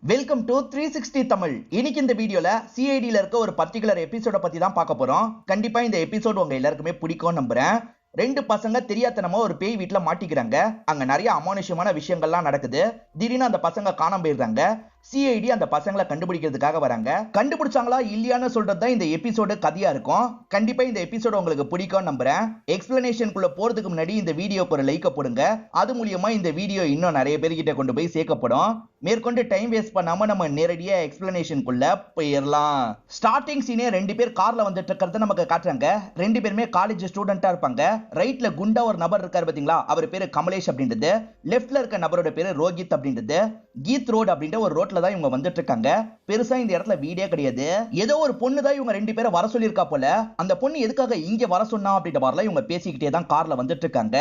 Welcome to 360 Tamil. இன்னைக்கு இந்த வீடியோல சிஐடில இருக்க ஒரு பர்டிகுலர் எபிசோட பத்தி தான் பார்க்க போறோம். கண்டிப்பா இந்த எபிசோட் உங்க எல்லாருக்குமே பிடிக்கும் நம்புறேன். ரெண்டு பசங்க தெரியாதனமா ஒரு பேய் வீட்டுல மாட்டிக்கிறாங்க. அங்க நிறைய அமானுஷ்யமான விஷயங்கள்லாம் நடக்குது. திடீர்னு அந்த பசங்க காணாம போயிடுறாங்க. சிஐடி அந்த பசங்களை கண்டுபிடிக்கிறதுக்காக வராங்க. கண்டுபிடிச்சாங்களா இல்லையான்னு சொல்றது தான் இந்த எபிசோடு கதையா இருக்கும். கண்டிப்பா இந்த எபிசோடு உங்களுக்கு பிடிக்கும் நம்புறேன். எக்ஸ்பிளனேஷனுக்குள்ள போறதுக்கு முன்னாடி இந்த வீடியோக்கு ஒரு லைக் போடுங்க. அது மூலியமா இந்த வீடியோ இன்னும் நிறைய பேர்கிட்ட கொண்டு போய் சேர்க்கப்படும். மேற்கொண்டு டைம் வேஸ்ட் பண்ணாம நம்ம நேரடியா எக்ஸ்பிளனேஷனுக்குள்ள போயிடலாம். ஸ்டார்டிங் சீனே ரெண்டு பேர் கார்ல வந்துட்டு இருக்கிறத நமக்கு காட்டுறாங்க. ரெண்டு பேருமே காலேஜ் ஸ்டூடெண்டா இருப்பாங்க. ரைட்ல குண்டா ஒரு நபர் இருக்காரு பாத்தீங்களா, அவர் பேரு கமலேஷ் அப்படின்றது. லெஃப்ட்ல இருக்க நபரோட பேரு ரோஹித் அப்படின்றது. கீத் ரோட் அப்படின்ற ஒரு ரோட்ல தான் இவங்க வந்துட்டு இருக்காங்க. பெருசா இந்த இடத்துல வீடே கிடையாது. ஏதோ ஒரு பொண்ணு தான் இவங்க ரெண்டு பேரை வர சொல்லியிருக்கா போல. அந்த பொண்ணு எதுக்காக இங்க வர சொன்னா அப்படின்ற மாதிரிலாம் இவங்க பேசிக்கிட்டே தான் கார்ல வந்துட்டு இருக்காங்க.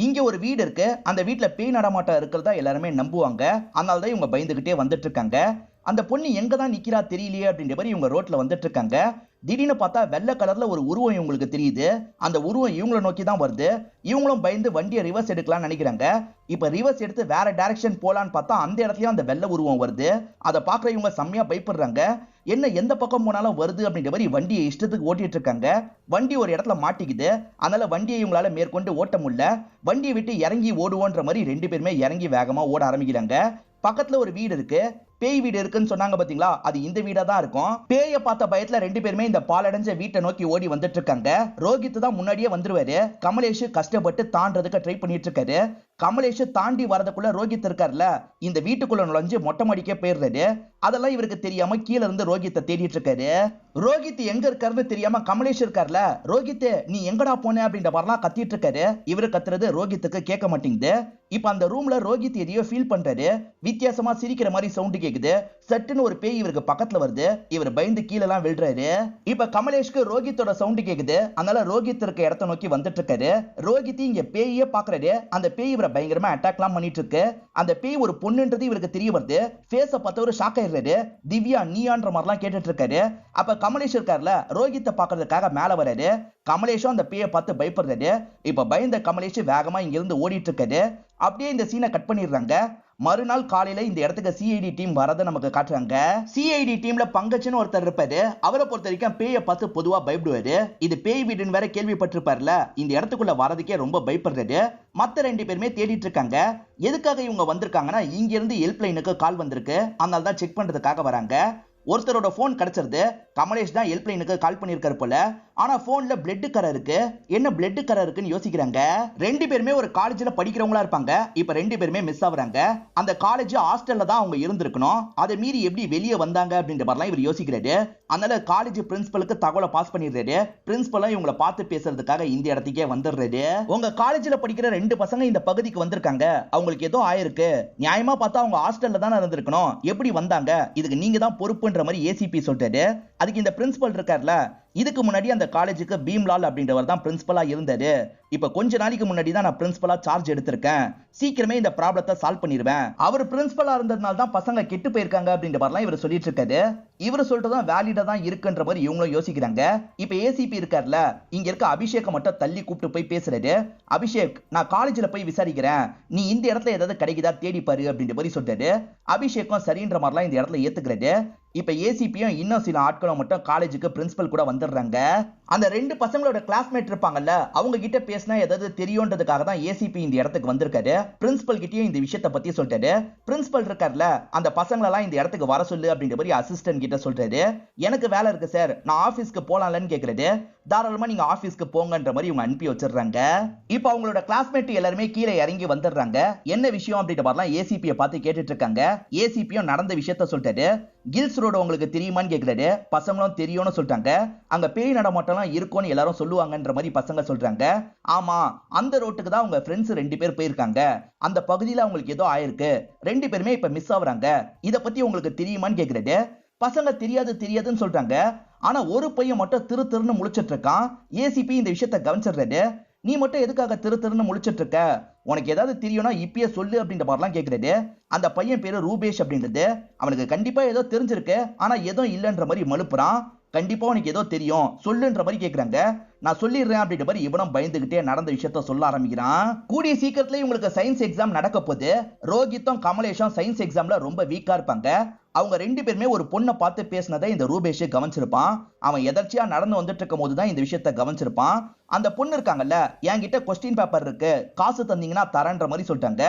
இங்க ஒரு வீடு இருக்கு. அந்த வீட்டுல பேய் நடமாட்டம் இருக்கிறதா எல்லாருமே நம்புவாங்க. அதனால தான் இவங்க பயந்துகிட்டே வந்துட்டு இருக்காங்க. அந்த பொண்ணு எங்க தான் நிக்கிறா தெரியலையே அப்படின்ற மாதிரி இவங்க ரோட்ல வந்துட்டு இருக்காங்க. திடீர்னு பார்த்தா வெள்ளை கலர்ல ஒரு உருவம் இவங்களுக்கு தெரியுது. அந்த உருவம் இவங்களை நோக்கி தான் வருது. இவங்களும் பயந்து வண்டியை ரிவர்ஸ் எடுக்கலாம்னு நினைக்கிறாங்க. இப்ப ரிவர்ஸ் எடுத்து வேற டைரக்ஷன் போலான்னு பார்த்தா அந்த இடத்துலயும் அந்த வெள்ளை உருவம் வருது. அதை பார்க்குற இவங்க செம்மையா பயப்படுறாங்க. என்ன எந்த பக்கம் போனாலும் வருது அப்படின்ற மாதிரி வண்டியை இஷ்டத்துக்கு ஓட்டிட்டு இருக்காங்க. வண்டி ஒரு இடத்துல மாட்டிக்குது. அதனால வண்டியை இவங்களால மேற்கொண்டு ஓட்ட முடியல. வண்டியை விட்டு இறங்கி ஓடுவோன்ற மாதிரி ரெண்டு பேருமே இறங்கி வேகமா ஓட ஆரம்பிக்கிறாங்க. பக்கத்துல ஒரு வீடு இருக்கு. பேய் வீடு இருக்குன்னு சொன்னாங்க பாத்தீங்களா, அது இந்த வீடா தான் இருக்கும். பேயை பார்த்த பயத்துல ரெண்டு பேருமே இந்த பாலடைஞ்ச வீட்டை நோக்கி ஓடி வந்துட்டு இருக்காங்க. ரோஹித் தான் முன்னாடியே வந்துருவாரு. கமலேஷ் கஷ்டப்பட்டு தாண்டறதுக்கு ட்ரை பண்ணிட்டு இருக்காரு. கமலேஷ் தாண்டி வரதுக்குள்ள ரோஹித் இருக்காருல, இந்த வீட்டுக்குள்ள நுழைஞ்சு மொட்டை மாடிக்கே போயிடுறாரு. அதெல்லாம் இவருக்கு தெரியாம கீழ இருந்து ரோஹித்தை தேடிட்டு இருக்காரு. ரோஹித் எங்க இருக்காருன்னு தெரியாம கமலேஷ் இருக்காருல, ரோஹித் நீ எங்கடா போன அப்படின்ற மாதிரிலாம் கத்திட்டு இருக்காரு. இவரு கத்துறது ரோஹித்துக்கு கேட்க மாட்டேங்குது. இப்ப அந்த ரூம்ல ரோஹித் எதையோ ஃபீல் பண்றாரு. வித்தியாசமா சிரிக்கிற மாதிரி சவுண்ட் கேக்குது. சட்டுன்னு ஒரு பேய் இவருக்கு பக்கத்துல வருது. இவர் பயந்து கீழே எல்லாம் விழுறாரு. இப்ப கமலேஷ்க்கு ரோஹித்தோட சவுண்ட் கேக்குது. அதனால ரோஹித் இருக்க இடத்த நோக்கி வந்துட்டு இருக்காரு. ரோஹித் இங்க பேயே பாக்குறாரு. அந்த பேய் இவரை பயங்கரமா அட்டாக்லாம் பண்ணிட்டு இருக்கு. அந்த பேய் ஒரு பொண்ணுன்றது இவருக்கு தெரிய வருது. ஃபேஸ பார்த்து ஒரு ஷாக் ஆயிடுறாரு. திவ்யா நீயான்ற மாதிரிலாம் கேட்டுட்டு இருக்காரு. அப்ப கமலேஷ் இருக்காருல, ரோஹித்தை பாக்குறதுக்காக மேல வராரு. கமலேஷும் அந்த பேயை பார்த்து பயப்படுறாரு. இப்ப பயந்த கமலேஷ் வேகமா இங்க இருந்து ஓடிட்டு இருக்காரு. அப்படியே இந்த சீனை கட் பண்ணிடுறாங்க. மறுநாள் காலையில இந்த இடத்துக்கு சிஐடி டீம் வரதை நமக்கு காட்டுறாங்க. சிஐடி டீம்ல பங்கஜ்னு ஒருத்தர் இருப்பாரு. அவரை பொறுத்த வரைக்கும் பேயை பார்த்து பொதுவா பயப்படுவாரு. இது பேய் வீடுன்னு வேற கேள்விப்பட்டிருப்பாருல, இந்த இடத்துக்குள்ள வரதுக்கே ரொம்ப பயப்படுறாரு. மத்த ரெண்டு பேருமே தேடிட்டு இருக்காங்க. எதுக்காக இவங்க வந்திருக்காங்கன்னா, இங்க இருந்து ஹெல்ப் லைனுக்கு கால் வந்திருக்கு. அதனால தான் செக் பண்றதுக்காக வராங்க. ஒருத்தரோட போன் கிடைச்சிருது. கமலேஷ் தான் ஹெல்ப் லைனுக்கு கால் பண்ணிருக்காரு போல. ஆனா போன்ல பிளட் கரை இருக்கு. என்ன பிளட் கரை இருக்குன்னு யோசிக்கிறாங்க. ரெண்டு பேருமே ஒரு காலேஜ்ல படிக்கிறவங்களா இருப்பாங்க. இப்ப ரெண்டு பேருமே மிஸ் ஆகுறாங்க. அந்த காலேஜ் ஹாஸ்டல்ல தான் அவங்க இருந்திருக்கணும். அதை மீறி எப்படி வெளியே வந்தாங்க அப்படின்ற மாதிரிலாம் இவர் யோசிக்கிறாரு. அதனால காலேஜ் பிரின்சிபலுக்கு தகவலை பாஸ் பண்ணிடுறாரு. பிரின்சிபலும் இவங்களை பார்த்து பேசுறதுக்காக இந்த இடத்துக்கே வந்துடுறாரு. உங்க காலேஜ்ல படிக்கிற ரெண்டு பசங்க இந்த பகுதிக்கு வந்திருக்காங்க. அவங்களுக்கு ஏதோ ஆயிருக்கு. நியாயமா பார்த்தா அவங்க ஹாஸ்டல்ல தானே இருந்திருக்கணும். எப்படி வந்தாங்க, இதுக்கு நீங்க தான் பொறுப்புன்ற மாதிரி ஏசிபி சொல்றாரு. அதுக்கு இந்த பிரின்சிபல் இருக்கார்ல, இதுக்கு முன்னாடி அந்த காலேஜுக்கு பீம்லால் அப்படின்றவர் தான் பிரின்சிபலா இருந்தாரு. இப்ப கொஞ்ச நாளைக்கு முன்னாடி தான் நான் பிரின்சிபலா சார்ஜ் எடுத்திருக்கேன். சீக்கிரமே இந்த ப்ராப்ளத்தை சால்வ் பண்ணிடுவேன். அவர் பிரின்சிபலா இருந்ததுனால தான் பசங்க கெட்டு போயிருக்காங்க அப்படின்ற மாதிரிலாம் இவர் சொல்லிட்டு இருக்காரு. இவர் சொல்றதும் வேலிடா தான் இருக்குன்ற மாதிரி இவங்களும் யோசிக்கிறாங்க. இப்ப ஏசிபி இருக்கார்ல, இங்க இருக்க அபிஷேக் மட்டும் தள்ளி கூப்பிட்டு போய் பேசுறாரு. அபிஷேக், நான் காலேஜ்ல போய் விசாரிக்கிறேன். நீ இந்த இடத்துல ஏதாவது கிடைக்குதா தேடி பாரு அப்படின்ற மாதிரி சொல்றாரு. அபிஷேக்கும் சரின்ற மாதிரிலாம் இந்த இடத்துல ஏத்துக்கிறாரு. இப்ப ஏசிபியும் இன்னும் சில ஆட்களும் மட்டும் காலேஜுக்கு பிரின்சிபல் கூட வந்துடுறாங்க. அந்த ரெண்டு பசங்களோட கிளாஸ்மேட் இருப்பாங்கல்ல, அவங்க கிட்ட பேசினா ஏதாவது தெரியும்ன்றதுக்காக தான் ஏசிபி இந்த இடத்துக்கு வந்திருக்காரு. பிரின்சிபல் கிட்டயும் இந்த விஷயத்தை பத்தி சொல்றாரு. பிரின்சிபல் இருக்கார்ல, அந்த பசங்களெல்லாம் இந்த இடத்துக்கு வர சொல்லு அப்படின்ற மாதிரி அசிஸ்டன்ட் கிட்ட சொல்றாரு. எனக்கு வேலை இருக்கு சார், நான் ஆபீஸ்க்கு போலாம்லன்னு கேக்குறது. தாராளமா நீங்க ஆபீஸ்க்கு போங்கன்ற மாதிரி இவங்க அனுப்பி வச்சிடுறாங்க. இப்ப அவங்களோட கிளாஸ்மேட் எல்லாருமே கீழே இறங்கி வந்துடுறாங்க. என்ன விஷயம் அப்படின்ற மாதிரிலாம் ஏசிபியை பார்த்து கேட்டுட்டு இருக்காங்க. ஏசிபியும் நடந்த விஷயத்த சொல்றாரு. கில்ஸ் ரோடு உங்களுக்கு தெரியுமான்னு கேக்குறாரு. பசங்களும் தெரியும்னு சொல்றாங்க. அங்க பேய் நடமாட்டம்லாம் இருக்கும்னு எல்லாரும் சொல்லுவாங்கன்ற மாதிரி பசங்க சொல்றாங்க. ஆமா, அந்த ரோட்டுக்கு தான் உங்க ஃப்ரெண்ட்ஸ் ரெண்டு பேர் போயிருக்காங்க. அந்த பகுதியில அவங்களுக்கு ஏதோ ஆயிருக்கு. ரெண்டு பேருமே இப்ப மிஸ் ஆகுறாங்க. இத பத்தி உங்களுக்கு தெரியுமான்னு கேக்குறாரு. பசங்க தெரியாதுன்னு சொல்றாங்க. ஆனா ஒரு பையன் மட்டும் திரு திருன்னு முழிச்சிட்டு இருக்கான். ஏசிபி இந்த விஷயத்தை கவனிச்சிடுறாரு. நீ மட்டும் எதுக்காக திரு திருன்னு முழிச்சிட்டு இருக்க, உனக்கு ஏதாவது தெரியும்னா இப்பயே சொல்லு அப்படின்ற மாதிரிலாம் கேக்குறாரு. அந்த பையன் பேரு ரூபேஷ் அப்படின்றது. அவனுக்கு கண்டிப்பா ஏதோ தெரிஞ்சிருக்கு, ஆனா எதுவும் இல்லைன்ற மாதிரி மழுப்புறான். கண்டிப்பா உனக்கு ஏதோ தெரியும் சொல்லுன்ற மாதிரி கேக்குறாங்க. நான் சொல்லிடுறேன் அப்படின்ற மாதிரி இவனும் பயந்துகிட்டே நடந்த விஷயத்த சொல்ல ஆரம்பிக்கிறான். கூடிய சீக்கிரத்துல இவங்களுக்கு சயின்ஸ் எக்ஸாம் நடக்க போகுது. ரோஹித்தும் கமலேஷும் சயின்ஸ் எக்ஸாம்ல ரொம்ப வீக்கா இருப்பாங்க. அவங்க ரெண்டு பேருமே ஒரு பொண்ணை பார்த்து பேசினதை இந்த ரூபேஷ் கவனிச்சிருப்பான். அவன் எதர்ச்சியா நடந்து வந்துட்டு இருக்கும் போதுதான் இந்த விஷயத்த கவனிச்சிருப்பான். அந்த பொண்ணு இருக்காங்கல்ல, என்கிட்ட கொஸ்டின் பேப்பர் இருக்கு, காசு தந்தீங்கன்னா தரேன்ற மாதிரி சொல்லிட்டாங்க.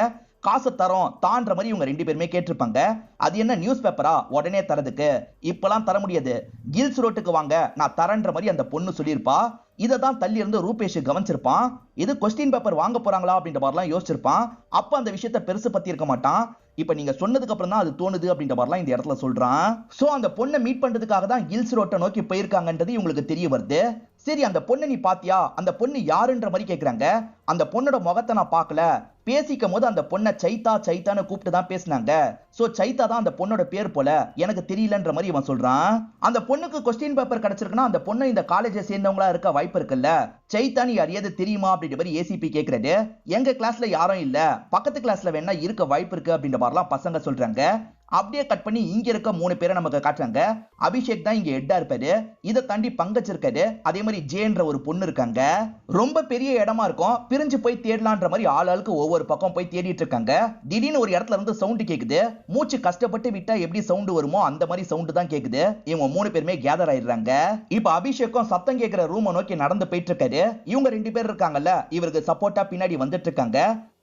காசு தரோம் தான்ற மாதிரி இவங்க ரெண்டு பேருமே கேட்டிருப்பாங்க. அது என்ன நியூஸ் பேப்பரா உடனே தரதுக்கு, இப்பெல்லாம் தர முடியாது, கில்ஸ் ரோட்டுக்கு வாங்க நான் தரேன்ற மாதிரி அந்த பொண்ணு சொல்லியிருப்பா. இதை தான் தள்ளி இருந்து ரூபேஷ் கவனிச்சிருப்பான். இது கொஸ்டின் பேப்பர் வாங்க போறாங்களா அப்படின்ற மாதிரிலாம் யோசிச்சிருப்பான். அப்ப அந்த விஷயத்த பெருசு பத்தி இருக்க மாட்டான். இப்ப நீங்க சொன்னதுக்கு அப்புறம் தான் அது தோணுது அப்படின்ற மாதிரிலாம் இந்த இடத்துல சொல்றான். சோ அந்த பொண்ணை மீட் பண்றதுக்காக தான் கில்ஸ் ரோட்டை நோக்கி போயிருக்காங்கன்றது இவங்களுக்கு தெரிய வருது. சரி, அந்த பொண்ணை நீ பாத்தியா, அந்த பொண்ணு யாருன்ற மாதிரி கேக்குறாங்க. அந்த பொண்ணோட முகத்தை நான் பார்க்கல, பேசிக்கும் போது அந்த பொண்ணை சைத்தா சைத்தான்னு கூப்பிட்டு தான் பேசினாங்க. சோ சைத்தா தான் அந்த பொண்ணோட பேர் போல, எனக்கு தெரியலன்ற மாதிரி இவன் சொல்றான். அந்த பொண்ணுக்கு கொஸ்டின் பேப்பர் கிடைச்சிருக்குன்னா அந்த பொண்ணு இந்த காலேஜை சேர்ந்தவங்களா இருக்க வாய்ப்பு இருக்குல்ல. சைத்தான்னு யாரையாவது தெரியுமா அப்படின்ற மாதிரி ஏசிபி கேக்குறது. எங்க கிளாஸ்ல யாரும் இல்ல, பக்கத்து கிளாஸ்ல வேணா இருக்க வாய்ப்பு இருக்கு அப்படின்ற மாதிரிலாம் பசங்க சொல்றாங்க. அப்படியே கட் பண்ணி இங்க இருக்க 3 பேரை நமக்கு காட்டுறாங்க. அபிஷேக் தான் இங்க ஹெட்டா இருப்பாரு. இதை தாண்டி பங்கஜ் இருக்காரு. அதே மாதிரி ஜேன்ற ஒரு பொண்ணு இருக்காங்க. ரொம்ப பெரிய இடமா இருக்கும், பிரிஞ்சு போய் தேடலான்ற மாதிரி ஆளுக்கு ஒவ்வொரு பக்கம் போய் தேடிட்டு இருக்காங்க. திடீர்னு ஒரு இடத்துல இருந்து சவுண்ட் கேக்குது. மூச்சு கஷ்டப்பட்டு விட்டா எப்படி சவுண்ட் வருமோ அந்த மாதிரி சவுண்ட் தான் கேக்குது. இவங்க 3 பேருமே கேதர் ஆயிடுறாங்க. இப்ப அபிஷேக்கும் சத்தம் கேட்கிற ரூமை நோக்கி நடந்து போயிட்டு இருக்காரு. இவங்க 2 பேர் இருக்காங்கல்ல, இவருக்கு சப்போர்ட்டா பின்னாடி வந்துட்டு இருக்காங்க.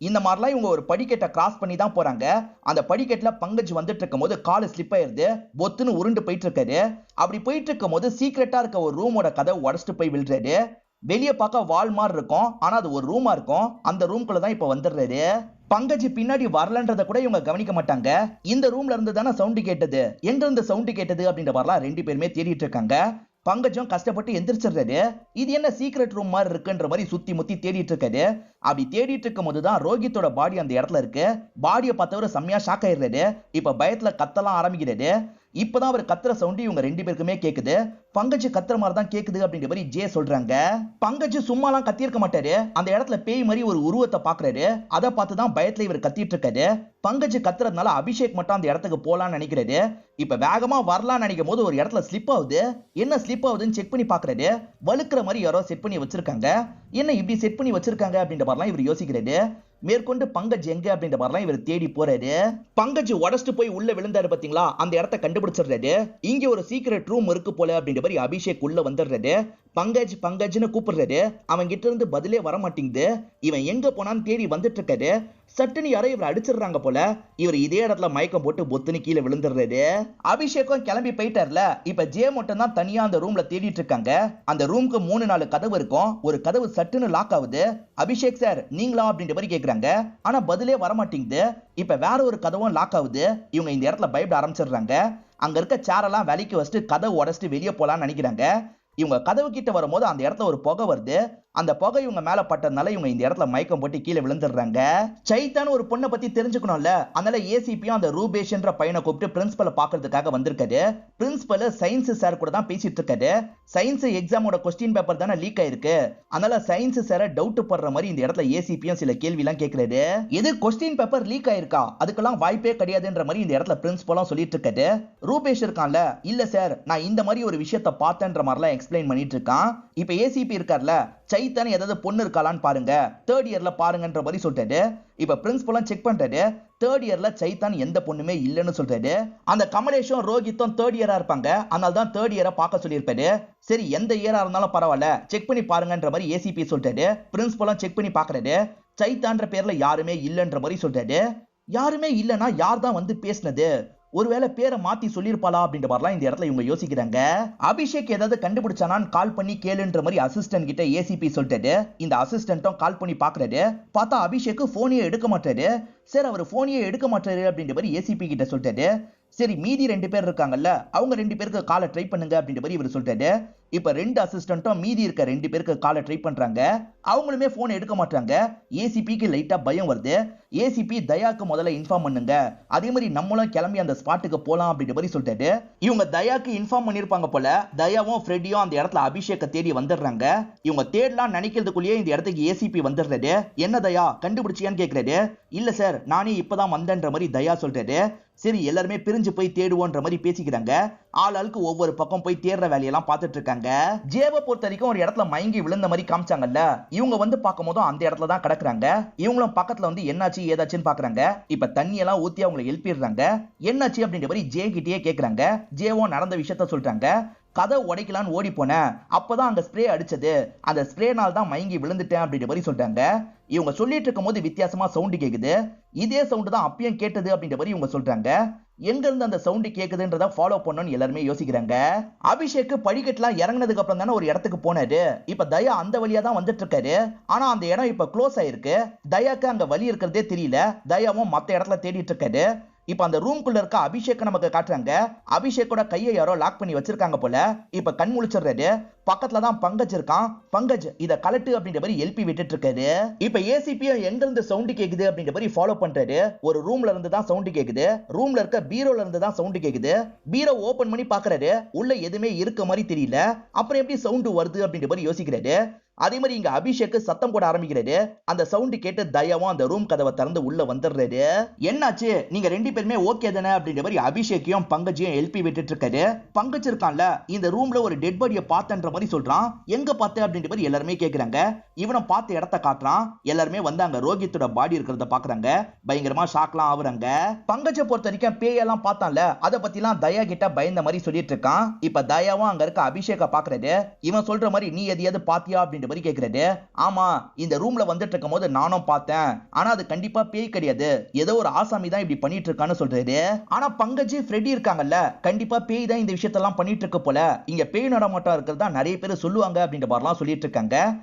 இந்த மாதிரிலாம் இவங்க ஒரு படிக்கட்டை கிராஸ் பண்ணி தான் போறாங்க. அந்த படிக்கட்டுல பங்கஜ் வந்துட்டு இருக்கும் போது காலு ஸ்லிப் ஆயிருது, பொத்துன்னு உருண்டு போயிட்டு இருக்காரு. அப்படி போயிட்டு இருக்கும் போது சீக்கிரட்டா இருக்க ஒரு ரூமோட கதவை உடச்சிட்டு போய் விழுறாரு. வெளியே பார்க்க வால் மாதிரி இருக்கும், ஆனா அது ஒரு ரூமா இருக்கும். அந்த ரூம்குள்ள தான் இப்ப வந்துடுறாரு. பங்கஜ் பின்னாடி வரலன்றத கூட இவங்க கவனிக்க மாட்டாங்க. இந்த ரூம்ல இருந்து தானே சவுண்ட் கேட்டது, எங்க இருந்து சவுண்ட் கேட்டது அப்படின்ற மாதிரிலாம் 2 பேருமே தேடிட்டு இருக்காங்க. பங்கஜம் கஷ்டப்பட்டு எந்திரிச்சிடுறாரு. இது என்ன சீக்ரெட் ரூம் மாதிரி இருக்குன்ற மாதிரி சுத்தி முத்தி தேடிட்டு இருக்காரு. அப்படி தேடிட்டு இருக்கும் போதுதான் ரோஹித்தோட பாடி அந்த இடத்துல இருக்கு. பாடியை பார்த்தவரை செம்மையா ஷாக் ஆயிடுறாரு. இப்ப பயத்துல கத்தலாம் ஆரம்பிக்கிறாரு. இப்பதான் அவர் கத்துற சவுண்ட் இவங்க 2 பேருக்குமே கேக்குது. பங்கஜ் கத்துற மாதிரி தான் கேக்குது அப்படின்ற மாதிரி ஜே சொல்றாங்க. பங்கஜ் சும்மாலாம் கத்திருக்க மாட்டாரு. அந்த இடத்துல பேய் மாதிரி ஒரு உருவத்தை பாக்குறாரு. அதை பார்த்துதான் பயத்துல இவர் கத்திட்டு இருக்காரு. பங்கஜ் கத்துறதுனால அபிஷேக் மட்டும் அந்த இடத்துக்கு போலான்னு நினைக்கிறாரு. இப்ப வேகமா வரலாம்னு நினைக்கும் போது ஒரு இடத்துல ஸ்லிப் ஆகுது. என்ன ஸ்லிப் ஆகுதுன்னு செக் பண்ணி பாக்குறாரு. வழுக்கிற மாதிரி யாரோ செட் பண்ணி வச்சிருக்காங்க. என்ன இப்படி செட் பண்ணி வச்சிருக்காங்க அப்படின்ற மாதிரிலாம் இவர் யோசிக்கிறாரு. மேற்கொண்டு பங்கஜ் எங்க அப்படின்ற மாதிரிலாம் இவர் தேடி போறாரு. பங்கஜ் உடச்சிட்டு போய் உள்ள விழுந்தாரு பாத்தீங்களா, அந்த இடத்த கண்டுபிடிச்சிடுறாரு. இங்க ஒரு சீக்ரெட் ரூம் இருக்கு போல அப்படின்ற மாதிரி அபிஷேக் உள்ள வந்துடுறாரு. பங்கஜ் பங்கஜ்னு கூப்பிடுறாரு. அவன் கிட்ட இருந்து பதிலே வர மாட்டேங்குது. இவன் எங்க போனான்னு தேடி வந்துட்டு இருக்காரு. சட்டுன்னு யாரோ இவர் அடிச்சிடுறாங்க போல. இவர் இதே இடத்துல மயக்கம் போட்டு பொத்துன்னு கீழே விழுந்துடுறாரு. அபிஷேக்கும் கிளம்பி போயிட்டார்ல. இப்ப ஜே மட்டும் தான் தனியா அந்த ரூம்ல தேடிட்டு இருக்காங்க. அந்த ரூமுக்கு 3-4 கதவு இருக்கும். ஒரு கதவு சட்டுன்னு லாக் ஆகுது. அபிஷேக் சார் நீங்களா அப்படின்ற மாதிரி கேக்குறாங்க. ஆனா பதிலே வர மாட்டேங்குது. இப்ப வேற ஒரு கதவும் லாக் ஆகுது. இவங்க இந்த இடத்துல பயப்பட ஆரம்பிச்சிடுறாங்க. அங்க இருக்க சேரெல்லாம் விலைக்கு வச்சுட்டு கதவு உடச்சிட்டு வெளியே போலான்னு நினைக்கிறாங்க. இவங்க கதவு கிட்ட வரும்போது அந்த இடத்துல ஒரு புகை வருது. அந்த புகை இவங்க மேல பட்டதுனால இவங்க இந்த இடத்துல மயக்கம் போட்டு கீழே விழுந்துடுறாங்க. சைத்தான ஒரு பொண்ணை பத்தி தெரிஞ்சுக்கணும்ல, அதனால ஏசிபியும் அந்த ரூபேஷ்ன்ற பையனை கூப்பிட்டு பிரின்சிபலை பாக்குறதுக்காக வந்திருக்காரு. பிரின்சிபல் சயின்ஸ் சார் கூட தான் பேசிட்டு இருக்காரு. சயின்ஸ் எக்ஸாமோட கொஸ்டின் பேப்பர் தானே லீக் ஆயிருக்கு. அதனால சயின்ஸ் சார டவுட் படுற மாதிரி இந்த இடத்துல ஏசிபியும் சில கேள்வி எல்லாம் கேட்கிறாரு. இது கொஸ்டின் பேப்பர் லீக் ஆயிருக்கா, அதுக்கெல்லாம் வாய்ப்பே கிடையாதுன்ற மாதிரி இந்த இடத்துல பிரின்சிபலும் சொல்லிட்டு இருக்காரு. ரூபேஷ் இருக்கான்ல, இல்ல சார் நான் இந்த மாதிரி ஒரு விஷயத்த பார்த்தேன்ற மாதிரிலாம் எக்ஸ்பிளைன் பண்ணிட்டு இருக்கான். இப்ப ஏசிபி இருக்கார்ல, சைத்தான ஏதாவது பொண்ணு இருக்காளான்னு பாருங்க, 3rd இயர்ல பாருங்கன்ற மாதிரி சொல்றாரு. இப்ப பிரின்சிபலும் செக் பண்றாரு. 3rd இயர்ல சைத்தான் எந்த பொண்ணுமே இல்லைன்னு சொல்றாரு. அந்த கமலேஷும் ரோஹித்தும் 3rd இயரா இருப்பாங்க. அதனால தான் 3rd இயரை பார்க்க சொல்லியிருப்பாரு. சரி எந்த இயரா இருந்தாலும் பரவாயில்ல, செக் பண்ணி பாருங்கன்ற மாதிரி ஏசிபி சொல்றாரு. பிரின்சிபலும் செக் பண்ணி பாக்குறாரு. சைத்தான்ற பேர்ல யாருமே இல்லைன்ற மாதிரி சொல்றாரு. யாருமே இல்லைன்னா யார் தான் வந்து பேசினது, ஒருவேளை பேரை மாத்தி சொல்லிருப்பாளா அப்படின்ற மாதிரிலாம் இந்த இடத்துல இவங்க யோசிக்கிறாங்க. அபிஷேக் ஏதாவது கண்டுபிடிச்சானான்னு கால் பண்ணி கேளுன்ற மாதிரி அசிஸ்டன்ட் கிட்ட ஏசிபி சொல்லிட்டாரு. இந்த அசிஸ்டன்ட்டும் கால் பண்ணி பாக்குறாரு. பார்த்தா அபிஷேக் போனையே எடுக்க மாட்டாரு. சரி அவர் போனையே எடுக்க மாட்டாரு அப்படின்ற மாதிரி ஏசிபி கிட்ட சொல்லிட்டாரு. சரி மீதி 2 பேர் இருக்காங்கல்ல, அவங்க 2 பேருக்கு காலை ட்ரை பண்ணுங்க அப்படின்ற மாதிரி இவர் சொல்லிட்டாரு. இப்ப 2 அசிஸ்டன்ட்டும் மீதி இருக்க 2 பேருக்கு காலை ட்ரை பண்றாங்க. அவங்களுமே போன் எடுக்க மாட்டாங்க. ஏசிபிக்கு லைட்டா பயம் வருது. ஏசிபி தயாக்கு முதல்ல இன்ஃபார்ம் பண்ணுங்க, அதே மாதிரி நம்மளும் கிளம்பி அந்த ஸ்பாட்டுக்கு போலாம் அப்படின்ற மாதிரி சொல்லிட்டாரு. இவங்க தயாக்கு இன்ஃபார்ம் பண்ணிருப்பாங்க போல. தயாவும் ஃப்ரெடியும் அந்த இடத்துல அபிஷேக்க தேடி வந்துடுறாங்க. இவங்க தேடலாம் நினைக்கிறதுக்குள்ளேயே இந்த இடத்துக்கு ஏசிபி வந்துடுறாரு. என்ன தயா கண்டுபிடிச்சியான்னு கேட்கிறாரு. இல்ல சார் நானே இப்பதான் வந்தேன்ற மாதிரி தயா சொல்றாரு. சரி எல்லாருமே பிரிஞ்சு போய் தேடுவோன்ற மாதிரி பேசிக்கிறாங்க. ஆளுக்கு ஒவ்வொரு பக்கம் போய் தேடுற வேலையெல்லாம் பார்த்துட்டு இருக்காங்க. ஜேவை பொறுத்த வரைக்கும் ஒரு இடத்துல மயங்கி விழுந்த மாதிரி காமிச்சாங்கல்ல, இவங்க வந்து பார்க்கும் போதும் அந்த இடத்துல தான் கிடக்குறாங்க. இவங்களும் பக்கத்துல வந்து என்னாச்சு ஏதாச்சுன்னு பாக்குறாங்க. இப்ப தண்ணி எல்லாம் ஊத்தி அவங்களை எழுப்பிடுறாங்க. என்னாச்சு அப்படின்ற மாதிரி ஜே கிட்டயே கேக்குறாங்க. ஜேவும் நடந்த விஷயத்த சொல்றாங்க. கதை உடைக்கலான்னு ஓடி போனேன், அப்பதான் அங்க ஸ்ப்ரே அடிச்சது, அந்த ஸ்ப்ரேனால தான் மயங்கி விழுந்துட்டேன் அப்படின்ற மாதிரி சொல்றாங்க. இவங்க சொல்லிட்டு இருக்கும் போது வித்தியாசமா சவுண்ட் கேக்குது. இதே சவுண்ட் தான் அப்பயும் கேட்டது அப்படின்ற மாதிரி இவங்க சொல்றாங்க. எங்க இருந்து அந்த சவுண்ட் கேக்குதுன்றத ஃபாலோ பண்ணணும்னு எல்லாருமே யோசிக்கிறாங்க. அபிஷேக் படிக்கட்டுலாம் இறங்கினதுக்கு அப்புறம் தானே ஒரு இடத்துக்கு போனாரு. இப்ப தயா அந்த வழியா தான் வந்துட்டு இருக்காரு. ஆனா அந்த இடம் இப்ப க்ளோஸ் ஆயிருக்கு. தயாக்கு அங்க வழி இருக்கிறதே தெரியல. தயாவும் மத்த இடத்துல தேடிட்டு இருக்காரு. இப்ப அந்த ரூம்குள்ள இருக்க அபிஷேக் நமக்கு காட்டுறாங்க. அபிஷேக்கோட கையை யாரோ லாக் பண்ணி வச்சிருக்காங்க போல. இப்ப கண் முழிச்சிடுறாரு. பக்கத்துல தான் பங்கஜ் இருக்கான். பங்கஜ் இத கலட்டு அப்படின்ற மாதிரி எழுப்பி விட்டுட்டு இருக்காரு. இப்ப ஏசிபியும் எங்க இருந்து சவுண்ட் கேக்குது அப்படின்ற மாதிரி ஃபாலோ பண்றாரு. ஒரு ரூம்ல இருந்து தான் சவுண்ட் கேக்குது. ரூம்ல இருக்க பீரோல இருந்து தான் சவுண்ட் கேக்குது. பீரோ ஓபன் பண்ணி பாக்குறாரு. உள்ள எதுவுமே இருக்க மாதிரி தெரியல. அப்புறம் எப்படி சவுண்ட் வருது அப்படின்ற மாதிரி யோசிக்கிறாரு. அதே மாதிரி இங்க அபிஷேக் சத்தம் போட ஆரம்பிக்கிறாரு. அந்த சவுண்ட் கேட்டு தயாவும் அந்த ரூம் கதவை திறந்து உள்ள வந்துடுறாரு. என்னாச்சு, நீங்க ரெண்டு பேருமே ஓகே தானே அப்படின்ற மாதிரி அபிஷேக்கையும் பங்கஜையும் எழுப்பி விட்டுட்டு இருக்காரு. பங்கஜ் இருக்கான்ல, இந்த ரூம்ல ஒரு டெட் பாடியை பார்த்தன்ற மாதிரி சொல்றான். எங்க பார்த்த அப்படின்ற மாதிரி எல்லாருமே கேக்குறாங்க. இவனை பார்த்த இடத்த காட்டுறான். எல்லாருமே வந்து அங்க ரோஹித்தோட பாடி இருக்கிறத பாக்குறாங்க. பயங்கரமா ஷாக்லாம் ஆகுறாங்க. பங்கஜை பொறுத்த வரைக்கும் பேயெல்லாம் பார்த்தான்ல, அதை பத்திலாம் தயா கிட்ட பயந்த மாதிரி சொல்லிட்டு இருக்கான். இப்ப தயாவும் அங்க இருக்க அபிஷேக பாக்குறாரு. இவன் சொல்ற மாதிரி நீ எதையாவது பாத்தியா அப்படின்ற மாதிரி கேக்குறாரு. ஆமா, இந்த ரூம்ல வந்துட்டு இருக்கும் போது நானும் பார்த்தேன். ஆனா அது கண்டிப்பா பேய் கிடையாது, ஏதோ ஒரு ஆசாமி தான் இப்படி பண்ணிட்டு இருக்கான்னு சொல்றாரு. ஆனா பங்கஜ் ஃப்ரெடி இருக்காங்கல்ல, கண்டிப்பா பேய் தான் இந்த விஷயத்தெல்லாம் பண்ணிட்டு இருக்கு போல. இங்க பேய் நடமாட்டம் இருக்கிறதா நிறைய பேர் சொல்லுவாங்க அப்படின்ற மாதிரிலாம் சொல்லிட்டு இருக்காங்க.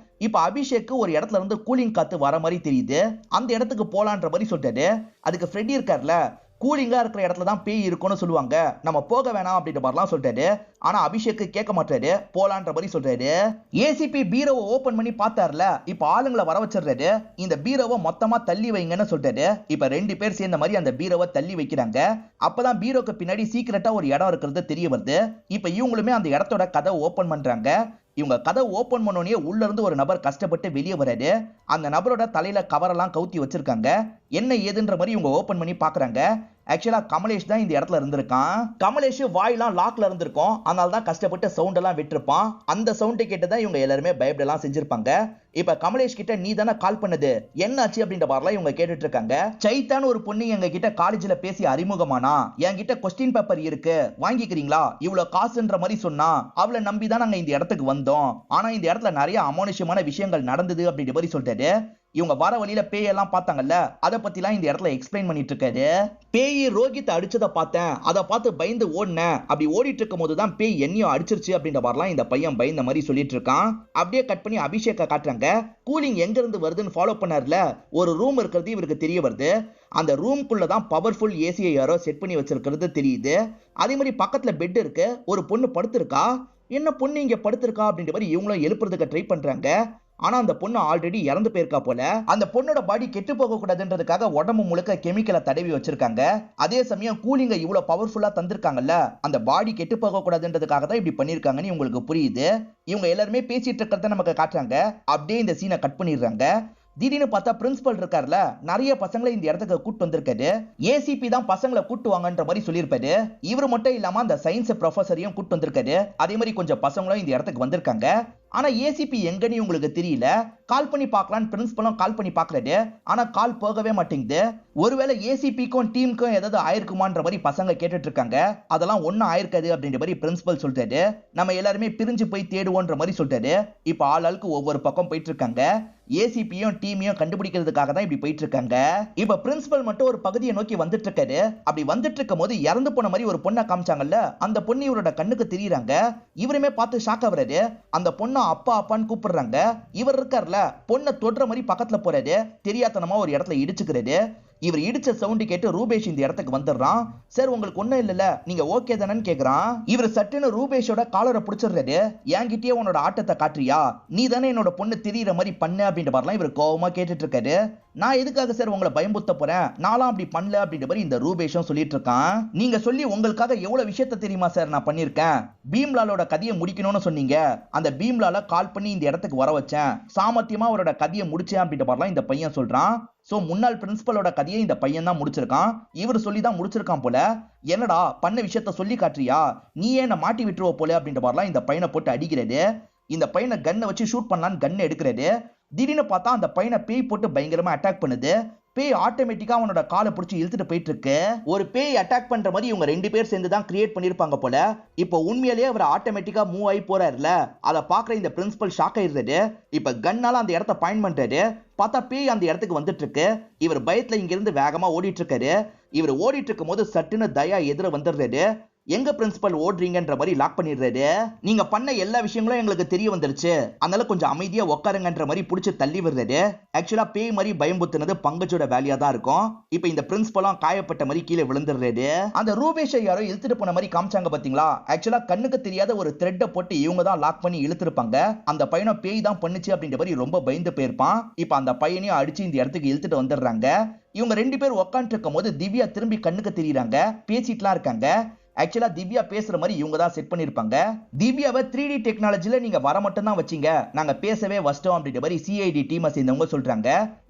இப்ப அபிஷேக் ஒரு இடத்துல இருந்து கூலிங் காத்து வர மாதிரி தெரியுது. அந்த இடத்துக்கு போலான்ற மாதிரி சொல்றாரு. அதுக்கு ஃப்ரெடி இருக்கார்ல, கூலிங்கா இருக்கிற இடத்துல தான் பேய் இருக்கும்னு சொல்லுவாங்க, நம்ம போக வேணாம் அப்படின்ற மாதிரிலாம் சொல்றாரு. ஆனா அபிஷேக் கேட்க மாட்டாரு, போலான்ற மாதிரி சொல்றாரு. ஏசிபி பீரோவை ஓபன் பண்ணி பார்த்தார்ல, இப்ப ஆளுங்களை வர வச்சிடுறாரு. இந்த பீரோவை மொத்தமா தள்ளி வைங்கன்னு சொல்றாரு. இப்ப ரெண்டு பேர் சேர்ந்த மாதிரி அந்த பீரோவை தள்ளி வைக்கிறாங்க. அப்பதான் பீரோக்கு பின்னாடி சீக்கிரட்டா ஒரு இடம் இருக்கிறது தெரிய வருது. இப்ப இவங்களுமே அந்த இடத்தோட கதை ஓபன் பண்றாங்க. இவங்க கதை ஓபன் பண்ணோனே உள்ள இருந்து ஒரு நபர் கஷ்டப்பட்டு வெளியே வராரு. அந்த நபரோட தலையில கவரெல்லாம் கவுத்தி வச்சிருக்காங்க. என்ன ஏதுன்ற மாதிரி இவங்க ஓபன் பண்ணி பாக்குறாங்க. ஆக்சுவலா கமலேஷ் தான் இந்த இடத்துல இருந்திருக்கான். கமலேஷ் வாயெல்லாம் லாக்ல இருந்திருக்கும், அதனால தான் கஷ்டப்பட்டு சவுண்ட் எல்லாம் விட்டுருப்பான். அந்த சவுண்டை கேட்டுதான் இவங்க எல்லாருமே பயப்படலாம் செஞ்சிருப்பாங்க. இப்ப கமலேஷ் கிட்ட நீ தானே கால் பண்ணது, என்னாச்சு அப்படின்ற மாதிரிலாம் இவங்க கேட்டுட்டு இருக்காங்க. சைத்தான்னு ஒரு பொண்ணு எங்க கிட்ட காலேஜ்ல பேசி அறிமுகமானா, என்கிட்ட கொஸ்டின் பேப்பர் இருக்கு வாங்கிக்கிறீங்களா, இவ்வளவு காசுன்ற மாதிரி சொன்னா, அவளை நம்பி தான் நாங்க இந்த இடத்துக்கு வந்தோம். ஆனா இந்த இடத்துல நிறைய அமானுஷ்யமான விஷயங்கள் நடந்தது அப்படின்ற மாதிரி சொல்லிட்டாரு. இவங்க வர வழியில பேயெல்லாம் பார்த்தாங்கல்ல, அதை பத்திலாம் இந்த இடத்துல எக்ஸ்பிளைன் பண்ணிட்டு இருக்காரு. பேய் ரோஹித் அடிச்சதை பார்த்தேன், அதை பார்த்து பயந்து ஓடினேன். அப்படி ஓடிட்டு இருக்கும் போதுதான் பேய் என்னையும் அடிச்சிருச்சு அப்படின்ற மாதிரிலாம் இந்த பையன் பயந்த மாதிரி சொல்லிட்டு இருக்கான். அப்படியே கட் பண்ணி அபிஷேக்க காட்டுறாங்க. கூலிங் எங்க இருந்து வருதுன்னு ஃபாலோ பண்ணார்ல, ஒரு ரூம் இருக்கிறது இவருக்கு தெரிய வருது. அந்த ரூம்குள்ள தான் பவர்ஃபுல் ஏசியை யாரோ செட் பண்ணி வச்சிருக்கிறது தெரியுது. அதே மாதிரி பக்கத்துல பெட் இருக்கு, ஒரு பொண்ணு படுத்திருக்கா. என்ன பொண்ணு இங்க படுத்திருக்கா அப்படின்ற மாதிரி இவங்களும் எழுப்புறதுக்கு ட்ரை பண்றாங்க. ஆனா அந்த பொண்ணு ஆல்ரெடி இறந்து போயிருக்கா போல. அந்த பொண்ணோட பாடி கெட்டு போக கூடாதுன்றதுக்காக உடம்பு முழுக்க கெமிக்கலை தடவி வச்சிருக்காங்க. அதே சமயம் கூலிங்க இவ்வளவு பவர்ஃபுல்லா தந்திருக்காங்கல்ல, அந்த பாடி கெட்டு போக கூடாதுன்றதுக்காக தான் இப்படி பண்ணிருக்காங்கன்னு உங்களுக்கு புரியுது. இவங்க எல்லாருமே பேசிட்டு இருக்கிறத நமக்கு காட்டுறாங்க. அப்படியே இந்த சீனை கட் பண்ணிடுறாங்க. திடீர்னு பார்த்தா பிரின்சிபல் இருக்காருல, நிறைய பசங்களை இந்த இடத்துக்கு கூட்டு வந்திருக்காரு. ஏசிபி தான் பசங்களை கூட்டு வாங்கன்ற மாதிரி சொல்லியிருப்பாரு. இவர் மட்டும் இல்லாம அந்த சயின்ஸ் ப்ரொஃபஸரையும் கூட்டு வந்திருக்காரு. அதே மாதிரி கொஞ்சம் பசங்களும் இந்த இடத்துக்கு வந்திருக்காங்க. ஆனா ஏசிபி எங்கன்னு உங்களுக்கு தெரியல. கால் பண்ணி பார்க்கலான்னு பிரின்சிபலும் கால் பண்ணி பார்க்கறாரு. ஆனா கால் போகவே மாட்டேங்குது. ஒருவேளை ஏசிபிக்கும் டீமுக்கும் ஏதாவது ஆயிருக்குமான்ற மாதிரி பசங்க கேட்டுட்டு இருக்காங்க. அதெல்லாம் ஒன்னும் ஆயிருக்காது அப்படின்ற மாதிரி பிரின்சிபல் சொல்றாரு. நம்ம எல்லாருமே பிரிஞ்சு போய் தேடுவோன்ற மாதிரி சொல்றாரு. இப்ப ஆளுக்கு ஒவ்வொரு பக்கம் போயிட்டு இருக்காங்க. ஏசிபியும் டீமையும் கண்டுபிடிக்கிறதுக்காக தான் இப்படி போயிட்டு இருக்காங்க. இப்ப பிரின்சிபல் மட்டும் ஒரு பகுதியை நோக்கி வந்துட்டு இருக்காரு. அப்படி வந்துட்டு இருக்கும் போது இறந்து போன மாதிரி ஒரு பொண்ணை காமிச்சாங்கல்ல, அந்த பொண்ணு இவரோட கண்ணுக்கு தெரியறாங்க. இவருமே பார்த்து ஷாக் ஆகுறாரு. அந்த பொண்ணை அப்பா அப்பான்னு கூப்பிடுறாங்க. இவர் இருக்கார்ல, பொண்ணை தொடுற மாதிரி பக்கத்துல போறாரு. தெரியாதனமா ஒரு இடத்துல இடிச்சுக்கிறாரு. இவர் இடிச்ச சவுண்ட் கேட்டு ரூபேஷ் இந்த இடத்துக்கு வந்துடுறான். சார் உங்களுக்கு ஒண்ணும் இல்லல, நீங்க ஓகே தானேன்னு கேக்குறான். இவர் சட்டுன்னு ரூபேஷோட காலரை பிடிச்சிடுறாரு. என்கிட்டயே உன்னோட ஆட்டத்தை காட்டுறியா, நீ தானே என்னோட பொண்ணு தெரியற மாதிரி பண்ண அப்படின்ற மாதிரிலாம் இவர் கோவமா கேட்டுட்டு இருக்காரு. நான் எதுக்காக சார் உங்களை பயமுறுத்த போறேன், நான்லாம் அப்படி பண்ணல அப்படின்ற மாதிரி இந்த ரூபேஷும் சொல்லிட்டு இருக்கான். நீங்க சொல்லி உங்களுக்காக எவ்வளவு விஷயத்த தெரியுமா சார் நான் பண்ணிருக்கேன். பீம்லாலோட கதையை முடிக்கணும்னு சொன்னீங்க, அந்த பீம்லால கால் பண்ணி இந்த இடத்துக்கு வர வச்சேன். சாமர்த்தியமா அவரோட கதையை முடிச்சேன் அப்படின்ற மாதிரிலாம் இந்த பையன் சொல்றான். சோ முன்னாள் பிரின்சிபலோட கதையை இந்த பையன் தான் முடிச்சிருக்கான். இவர் சொல்லி தான் முடிச்சிருக்கான் போல. என்னடா பண்ண விஷயத்த சொல்லி காட்டுறியா, நீ என்ன மாட்டி விட்டுருவ போல அப்படின்ற மாதிரிலாம் இந்த பையனை போட்டு அடிக்கிறது. இந்த பையனை கன்னை வச்சு ஷூட் பண்ணலான்னு கன் எடுக்கிறது. திடீர்னு பார்த்தா அந்த பையனை பேய் போட்டு பயங்கரமா அட்டாக் பண்ணுது. பேய் ஆட்டோமேட்டிக்கா அவனோட காலை பிடிச்சி இழுத்துட்டு போயிட்டு இருக்கு. ஒரு பேய் அட்டாக் பண்ற மாதிரி இவங்க 2 பேர் சேர்ந்து தான் கிரியேட் பண்ணிருப்பாங்க போல. இப்போ உண்மையிலேயே அவர் ஆட்டோமேட்டிக்கா மூவ் ஆகி போறாருல, அதை பாக்குற இந்த பிரின்சிபல் ஷாக் ஆயிடுறாரு. இப்ப கன்னால அந்த இடத்த பாயிண்ட் பண்றாரு. பார்த்தா பேய் அந்த இடத்துக்கு வந்துட்டு இருக்கு. இவர் பயத்துல இங்க இருந்து வேகமா ஓடிட்டு இருக்காரு. இவர் ஓடிட்டு இருக்கும் போது சட்டுன்னு தயா எதிர வந்துடுறாரு. எங்க பிரின்சிபல் ஓடுறீங்கன்ற மாதிரி லாக் பண்ணிடுறாரு. நீங்க பண்ண எல்லா விஷயங்களும் எங்களுக்கு தெரிய வந்துருச்சு, அதனால கொஞ்சம் அமைதியா உட்காருங்கன்ற மாதிரி புடிச்சு தள்ளி விடுறாரு. ஆக்சுவலா பேய் மாதிரி பயம்புத்துனது பங்கஜோட வேலையா தான் இருக்கும். இப்ப இந்த பிரின்சிபலும் காயப்பட்ட மாதிரி கீழே விழுந்துடுறாரு. அந்த ரூபேஷை யாரோ இழுத்துட்டு போன மாதிரி காமிச்சாங்க பாத்தீங்களா. ஆக்சுவலா கண்ணுக்கு தெரியாத ஒரு த்ரெட்டை போட்டு இவங்க தான் லாக் பண்ணி இழுத்துருப்பாங்க. அந்த பையனை பேய் தான் பண்ணுச்சு அப்படின்ற மாதிரி ரொம்ப பயந்து போயிருப்பான். இப்ப அந்த பையனையும் அடிச்சு இந்த இடத்துக்கு இழுத்துட்டு வந்துடுறாங்க. இவங்க 2 பேர் உட்காந்துட்டு இருக்கும் போது திவ்யா திரும்பி கண்ணுக்கு தெரியுறாங்க, பேசிட்டுலாம் இருக்காங்க. ஆக்சுவலா திவ்யா பேசுற மாதிரி இவங்க தான் செட் பண்ணிருப்பாங்க. திவ்யாவை 3D டெக்னாலஜில நீங்க வர மட்டும் தான் வச்சீங்க, நாங்க பேசவே வச்சிட்டோம் அப்படின்ற மாதிரி சிஐடி டீமை சேர்ந்தவங்க சொல்றாங்க.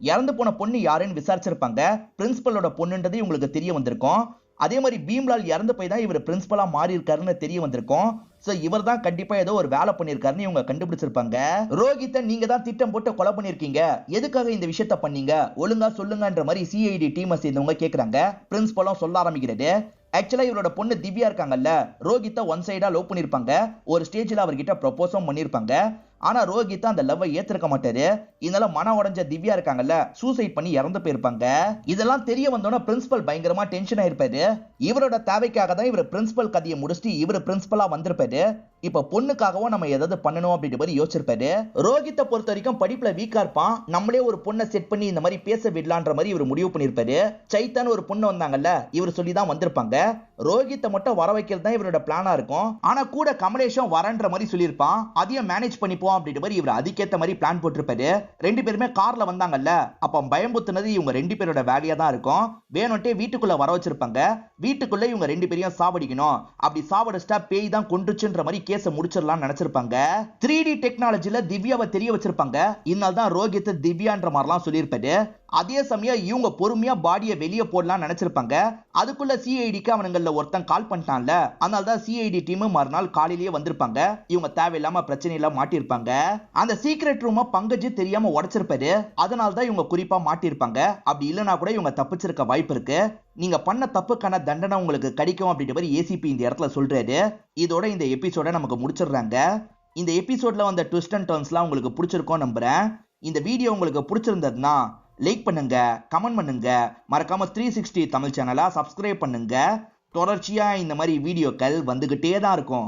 இறந்து போன பொண்ணு யாருன்னு விசாரிச்சிருப்பாங்க. பிரின்சிபலோட பொண்ணுன்றது இவங்களுக்கு தெரிய வந்திருக்கும். அதே மாதிரி பீம்லால் இறந்து போய் தான் இவர் பிரின்சிபலா மாறி இருக்காருன்னு தெரிய வந்திருக்கும். சோ இவர் தான் கண்டிப்பா ஏதோ ஒரு வேலை பண்ணிருக்காருன்னு இவங்க கண்டுபிடிச்சிருப்பாங்க. ரோஹித்தை நீங்க தான் திட்டம் போட்டு கொலை பண்ணிருக்கீங்க, எதுக்காக இந்த விஷயத்த பண்ணீங்க, ஒழுங்கா சொல்லுங்கன்ற மாதிரி சிஐடி டீமை சேர்ந்தவங்க கேக்குறாங்க. பிரின்சிபலும் சொல்ல ஆரம்பிக்கிறது. ஆக்சுவலா இவரோட பொண்ணு திவ்யா இருக்காங்கல்ல, ரோஹித்தை ஒன் சைடா லவ் பண்ணிருப்பாங்க. ஒரு ஸ்டேஜ்ல அவர்கிட்ட ப்ரொபோஸும் பண்ணிருப்பாங்க. ஆனா ரோஹித் அந்த லவ்வை ஏத்துக்க மாட்டாரு. இதனால மன உடைஞ்ச திவ்யா இருக்காங்கல்ல, சூசைட் பண்ணி இறந்து போயிருப்பாங்க. இதெல்லாம் தெரிய வந்தோன்னா பிரின்சிபல் பயங்கரமா டென்ஷன் ஆயிருப்பாரு. இவரோட தேவைக்காக தான் இவர் பிரின்சிபல் கதையை முடிச்சுட்டு இவர் பிரின்சிபலா வந்திருப்பாரு. இப்ப பொண்ணுக்காகவும் நம்ம ஏதாவது பண்ணணும் அப்படின்ற மாதிரி யோசிச்சிருப்பாரு. ரோஹித்தை பொறுத்த வரைக்கும் படிப்புல வீக்கா இருப்பான், நம்மளே ஒரு பொண்ணை செட் பண்ணி இந்த மாதிரி பேச விடலான்ற மாதிரி இவர் முடிவு பண்ணிருப்பாரு. சைத்தான் ஒரு பொண்ணு வந்தாங்கல்ல, இவர் சொல்லி தான் வந்திருப்பாங்க. ரோஹித்தை மட்டும் வர வைக்கிறது தான் இவரோட பிளானா இருக்கும். ஆனா கூட கமலேஷும் வரன்ற மாதிரி சொல்லியிருப்பான். அதையும் மேனேஜ் பண்ணிப்போம் அப்படின்ற மாதிரி இவர் அதுக்கேத்த மாதிரி பிளான் போட்டிருப்பாரு. 2 பேருமே கார்ல வந்தாங்கல்ல, அப்ப பயம்புத்துனது இவங்க 2 பேரோட வேலையா தான் இருக்கும். வேணும்ட்டே வீட்டுக்குள்ள வர வச்சிருப்பாங்க. வீட்டுக்குள்ள இவங்க 2 பேரையும் சாவடிக்கணும், அப்படி சாவடிச்சிட்டா பேய் தான் கொன்றுச்சுன்ற மாதிரி கேஸ முடிச்சிடலாம் நினைச்சிருப்பாங்க. 3D டெக்னாலஜில திவ்யாவை தெரிய வச்சிருப்பாங்க. இதனால தான் ரோஹித் திவ்யான்ற மாதிரிலாம் சொல்லியிருப்பாரு. அதே சமயம் இவங்க பொறுமையா பாடியை வெளியே போடலாம் நினைச்சிருப்பாங்க. அதுக்குள்ள சிஐடிக்கு அவனுங்கள ஒருத்தன் கால் பண்ணிட்டான்ல, அதனால தான் சிஐடி டீம் மறுநாள் காலையிலேயே வந்திருப்பாங்க. இவங்க தேவையில்லாம பிரச்சனையில மாட்டிருப்பாங்க. அந்த சீக்ரெட் ரூமை பங்கஜ் தெரியாம உடைச்சிருப்பாரு. அதனால தான் இவங்க குறிப்பா மாட்டிருப்பாங்க. அப்படி இல்லைனா கூட இவங்க தப்பிச்சிருக்க வாய்ப்பு இருக்கு. நீங்க பண்ண தப்புக்கான தண்டனை உங்களுக்கு கிடைக்கும் அப்படின்ற மாதிரி ஏசிபி இந்த இடத்துல சொல்றாரு. இதோட இந்த எபிசோட நமக்கு முடிச்சிடுறாங்க. இந்த எபிசோட்ல வந்த ட்விஸ்ட் அண்ட் டர்ன்ஸ்லாம் உங்களுக்கு பிடிச்சிருக்கும் நம்புறேன். இந்த வீடியோ உங்களுக்கு பிடிச்சிருந்ததுன்னா லைக் பண்ணுங்க, கமெண்ட் பண்ணுங்க, மறக்காம 360 தமிழ் சேனலை சப்ஸ்கிரைப் பண்ணுங்க. தொடர்ச்சியா இந்த மாதிரி வீடியோக்கள் வந்துகிட்டே தான் இருக்கும்.